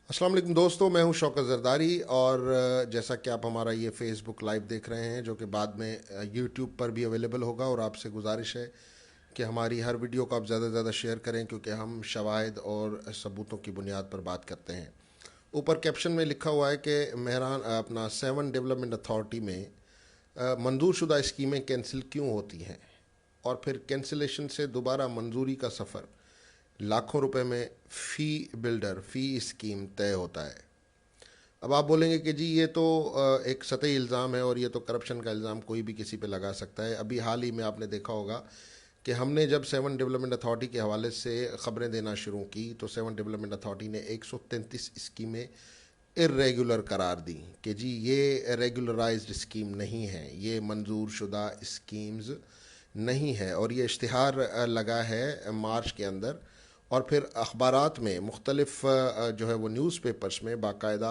अस्सलाम वालेकुम दोस्तों, मैं हूं शौकत ज़रदारी और जैसा कि आप हमारा ये फेसबुक लाइव देख रहे हैं जो कि बाद में यूट्यूब पर भी अवेलेबल होगा। और आपसे गुजारिश है कि हमारी हर वीडियो को आप ज़्यादा से ज़्यादा शेयर करें, क्योंकि हम शवाहिद और सबूतों की बुनियाद पर बात करते हैं। ऊपर कैप्शन में लिखा हुआ है कि मेहरान अपना 7 डेवलपमेंट अथॉरिटी में मंजूरशुदा स्कीमें कैंसिल क्यों होती हैं, और फिर कैंसिलेशन से दोबारा मंजूरी का सफ़र लाखों रुपए में फ़ी बिल्डर फ़ी स्कीम तय होता है। अब आप बोलेंगे कि जी ये तो एक सतही इल्ज़ाम है और ये तो करप्शन का इल्ज़ाम कोई भी किसी पे लगा सकता है। अभी हाल ही में आपने देखा होगा कि हमने जब 7 डेवलपमेंट अथॉरिटी के हवाले से ख़बरें देना शुरू की तो 7 डेवलपमेंट अथॉरिटी ने 133 स्कीमें इर्रेगुलर करार दी कि जी ये रेगुलराइज्ड स्कीम नहीं है, ये मंजूर शुदा स्कीम्स नहीं है। और ये इश्तिहार लगा है मार्च के अंदर, और फिर अखबारात में मुख्तलिफ जो है वो न्यूज़पेपर्स में बाकायदा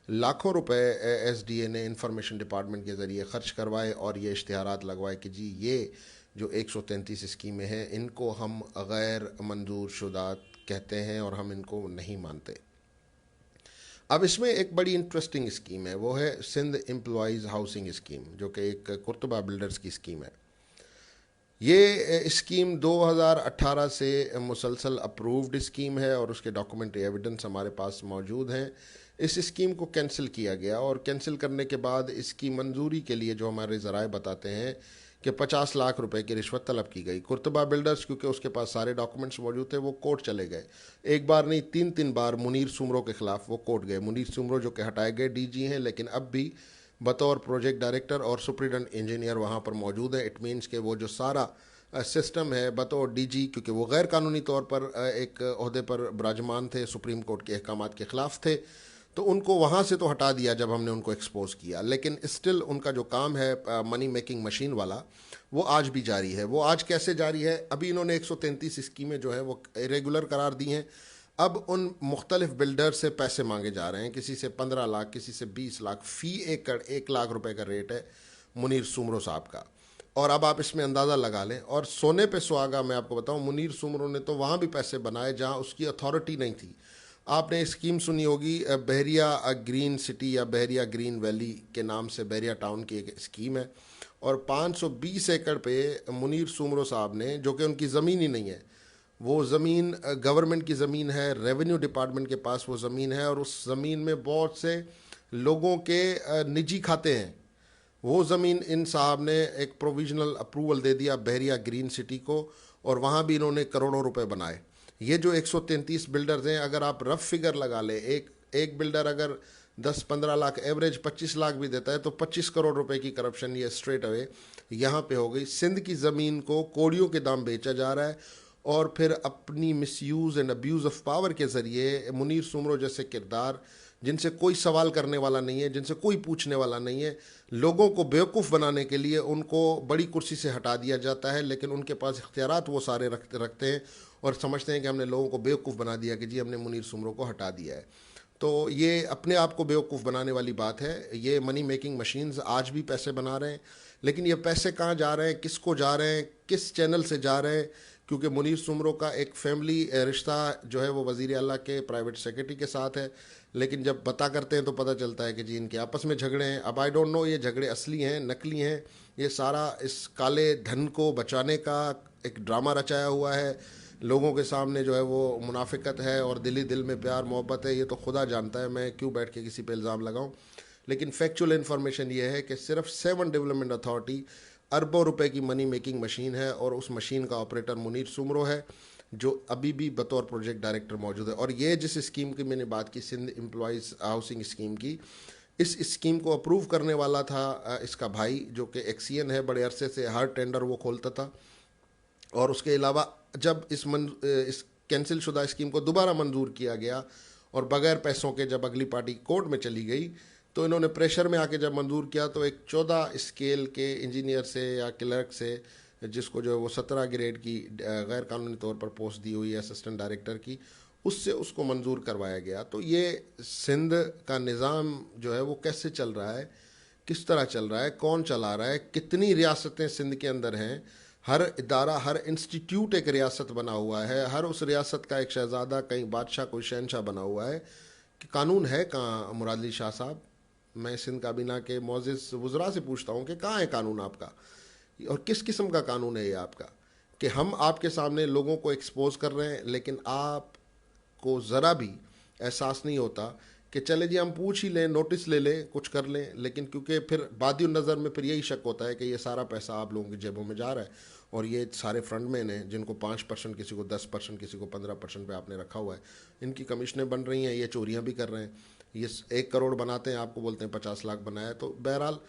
लाखों रुपए एसडीए ने इंफॉर्मेशन डिपार्टमेंट के ज़रिए ख़र्च करवाए और ये इश्तिहारात लगवाए कि जी ये जो 133 स्कीमें हैं इनको हम गैर मंजूर शुदा कहते हैं और हम इनको नहीं मानते। अब इसमें एक बड़ी इंटरेस्टिंग स्कीम है, वो है सिंध एम्प्लॉइज़ हाउसिंग स्कीम, जो कि एक कुर्तबा बिल्डर्स की स्कीम है। ये स्कीम 2018 से मुसलसल अप्रूव्ड स्कीम है और उसके डॉक्यूमेंट्री एविडेंस हमारे पास मौजूद हैं। इस स्कीम को कैंसिल किया गया और कैंसिल करने के बाद इसकी मंजूरी के लिए जो हमारे ज़राए बताते हैं कि 50 लाख रुपए की रिश्वत तलब की गई। कुर्तबा बिल्डर्स क्योंकि उसके पास सारे डॉक्यूमेंट्स मौजूद थे वो कोर्ट चले गए। एक बार नहीं, तीन तीन बार मुनीर सुमरो के ख़िलाफ़ वो कोर्ट गए। मुनीर सुमरो जो कि हटाए गए डीजी हैं, लेकिन अब भी बतौर प्रोजेक्ट डायरेक्टर और सुप्रीडेंट इंजीनियर वहाँ पर मौजूद है। इट मीन्स कि वो जो सारा सिस्टम है बतौर डीजी, क्योंकि वो गैर कानूनी तौर पर एक अहदे पर विराजमान थे, सुप्रीम कोर्ट के अहकामात के ख़िलाफ़ थे, तो उनको वहाँ से तो हटा दिया जब हमने उनको एक्सपोज किया। लेकिन स्टिल उनका जो काम है मनी मेकिंग मशीन वाला, वो आज भी जारी है। वो आज कैसे जारी है? अभी इन्होंने 133 स्कीमें जो है वो रेगुलर करार दी हैं। अब उन मुख्तलिफ बिल्डर से पैसे मांगे जा रहे हैं, किसी से 15 लाख, किसी से 20 लाख, फ़ी एकड़ 1 लाख रुपए का रेट है मुनीर सुमरो साहब का। और अब आप इसमें अंदाज़ा लगा लें, और सोने पे सुहागा मैं आपको बताऊं, मुनीर सुमरो ने तो वहाँ भी पैसे बनाए जहाँ उसकी अथॉरिटी नहीं थी। आपने स्कीम सुनी होगी बहरिया ग्रीन सिटी या बहरिया ग्रीन वैली के नाम से बहरिया टाउन की एक स्कीम है, और 520 एकड़ पे मुनीर सुमरो साहब ने, जो कि उनकी ज़मीन ही नहीं है, वो ज़मीन गवर्नमेंट की ज़मीन है, रेवेन्यू डिपार्टमेंट के पास वो ज़मीन है, और उस ज़मीन में बहुत से लोगों के निजी खाते हैं। वो ज़मीन इन साहब ने एक प्रोविजनल अप्रूवल दे दिया बहरिया ग्रीन सिटी को, और वहाँ भी इन्होंने करोड़ों रुपए बनाए। ये जो 133 बिल्डर्स हैं, अगर आप रफ फिगर लगा लें, एक एक बिल्डर अगर 10-15 लाख एवरेज 25 लाख भी देता है तो 25 करोड़ रुपए की करप्शन ये स्ट्रेट अवे यहाँ पे हो गई। सिंध की ज़मीन को कोड़ियों के दाम बेचा जा रहा है, और फिर अपनी misuse and abuse of power के ज़रिए मुनीर सुमरो जैसे किरदार, जिनसे कोई सवाल करने वाला नहीं है, जिनसे कोई पूछने वाला नहीं है, लोगों को बेवकूफ़ बनाने के लिए उनको बड़ी कुर्सी से हटा दिया जाता है। लेकिन उनके पास इख्तियारात वो सारे रखते हैं और समझते हैं कि हमने लोगों को बेवकूफ़ बना दिया कि जी हमने मुनीर सुमरो को हटा दिया है। तो ये अपने आप को बेवकूफ़ बनाने वाली बात है। ये मनी मेकिंग मशीन्स आज भी पैसे बना रहे हैं, लेकिन ये पैसे कहाँ जा रहे हैं, किसको जा रहे हैं, किस चैनल से जा रहे हैं? क्योंकि मुनीर सुमरो का एक फैमिली रिश्ता जो है वो वज़ीर आला के प्राइवेट सेक्रेटरी के साथ है, लेकिन जब पता करते हैं तो पता चलता है कि जी इनके आपस में झगड़े हैं। अब आई डोंट नो ये झगड़े असली हैं नकली हैं, ये सारा इस काले धन को बचाने का एक ड्रामा रचाया हुआ है। लोगों के सामने जो है वो मुनाफिकत है और दिली दिल में प्यार मोहब्बत है, ये तो खुदा जानता है, मैं क्यों बैठ के किसी पे इल्ज़ाम लगाऊं। लेकिन फैक्चुअल इन्फॉर्मेशन ये है कि सिर्फ 7 डेवलपमेंट अथॉरिटी अरबों रुपए की मनी मेकिंग मशीन है, और उस मशीन का ऑपरेटर मुनीर सुमरो है, जो अभी भी बतौर प्रोजेक्ट डायरेक्टर मौजूद है। और ये जिस स्कीम की मैंने बात की, सिंध एम्प्लॉइज़ हाउसिंग स्कीम की, इस स्कीम को अप्रूव करने वाला था इसका भाई, जो कि एक्सीएन है, बड़े अरसे से हर टेंडर वो खोलता था। और उसके अलावा जब इस कैंसिल शुदा स्कीम को दोबारा मंजूर किया गया और बगैर पैसों के जब अगली पार्टी कोर्ट में चली गई, तो इन्होंने प्रेशर में आके जब मंजूर किया तो एक 14 स्केल के इंजीनियर से या क्लर्क से, जिसको जो है वो 17 ग्रेड की गैर कानूनी तौर पर पोस्ट दी हुई है असिस्टेंट डायरेक्टर की, उससे उसको मंजूर करवाया गया। तो ये सिंध का निज़ाम जो है वो कैसे चल रहा है, किस तरह चल रहा है, कौन चला रहा है, कितनी रियासतें सिंध के अंदर हैं, हर इदारा हर इंस्टीट्यूट एक रियासत बना हुआ है, हर उस रियासत का एक शहजादा, कहीं बादशाह, कोई शहनशाह बना हुआ है। कि कानून है कहाँ मुरादली शाह साहब? मैं सिंध काबीना के मोअज़्ज़िज़ वुज़रा से पूछता हूँ कि कहाँ है कानून आपका, और किस किस्म का कानून है ये आपका, कि हम आपके सामने लोगों को एक्सपोज कर रहे हैं लेकिन आपको ज़रा भी एहसास नहीं होता कि चले जी हम पूछ ही लें, नोटिस ले लें, कुछ कर लें, लेकिन क्योंकि फिर बादी नज़र में फिर यही शक होता है कि ये सारा पैसा आप लोगों की जेबों में जा रहा है, और ये सारे फ्रंटमैन हैं जिनको 5%, किसी को 10%, किसी को 15% पे आपने रखा हुआ है, इनकी कमीशनें बन रही हैं, ये चोरियां भी कर रहे हैं, ये 1 करोड़ बनाते हैं, आपको बोलते हैं 50 लाख बनाया। तो बहरहाल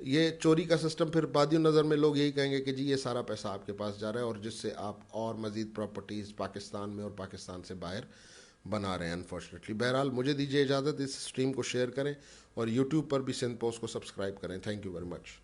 ये चोरी का सिस्टम, फिर बादी नज़र में लोग यही कहेंगे कि जी ये सारा पैसा आपके पास जा रहा है, और जिससे आप और मज़ीद प्रॉपर्टीज़ पाकिस्तान में और पाकिस्तान से बाहर बना रहे हैं अनफॉर्चुनेटली। बहरहाल मुझे दीजिए इजाज़त, इस स्ट्रीम को शेयर करें और यूट्यूब पर भी सिंध पोस्ट को सब्सक्राइब करें। Thank you very much.